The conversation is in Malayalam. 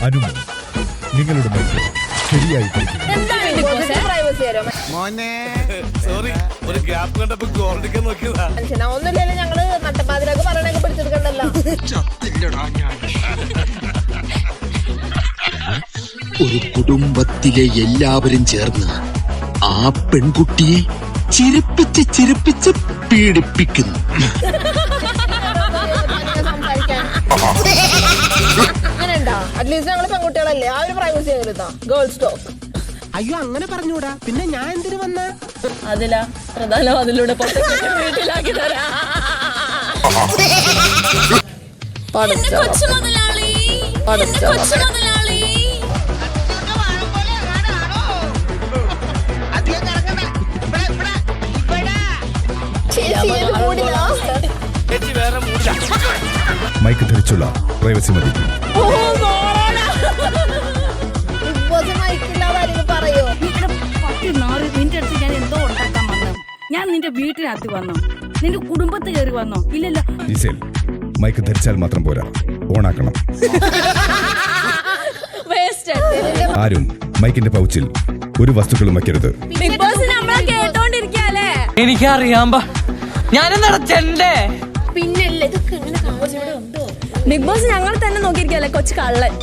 അനുമോ നിങ്ങളുടെ മൈക്ക് ശരിയായി ഒന്നുമില്ലല്ലോ ഞങ്ങള് നട്ടപ്പാതിരാക്ക് പറയണൊക്കെ പിടിച്ചെടുക്കണ്ടല്ലോ. ഒരു കുടുംബത്തിലെ എല്ലാവരും ചേർന്ന് ആ പെൺകുട്ടിയെ ചിരിപ്പിച്ച് പീഡിപ്പിക്കുന്നു. അങ്ങനെയുണ്ടാ? അറ്റ്ലീസ്റ്റ് ഞങ്ങള് പെൺകുട്ടികളല്ലേ, ആ ഒരു പ്രൈവസി എങ്ങനെത്താ? Girls talk. അയ്യോ അങ്ങനെ പറഞ്ഞൂടാ, പിന്നെ ഞാൻ എന്തിനു വന്ന അതിലാ പ്രധാന അതിലൂടെ വീട്ടിലാക്കി തരാ. മൈക്ക് ധരിച്ചുള്ള പ്രൈവസി മതി. പറയോ നിന്റെ അടുത്ത് ഞാൻ എന്തോ ഉണ്ടാക്കാൻ വന്നു? ഞാൻ നിന്റെ വീട്ടിനകത്ത് വന്നോ? നിന്റെ കുടുംബത്തിൽ കയറി വന്നോ? ഇല്ലല്ലോ. മൈക്ക് ധരിച്ചാൽ മാത്രം പോരാ, ഓണാക്കണം. ആരും മൈക്കിന്റെ പൗച്ചിൽ ഒരു വസ്തുക്കളും വയ്ക്കരുത്. ബിഗ് ബോസ് നമ്മളെ കേട്ടോണ്ടിരിക്കല്ലേ? എനിക്കറിയാം, ഞാനും നടത്തണ്ടേ? പിന്നല്ലേ ബിഗ് ബോസ് ഞങ്ങൾ തന്നെ നോക്കിയിരിക്കല്ലേ കൊച്ചു കള്ളൻ.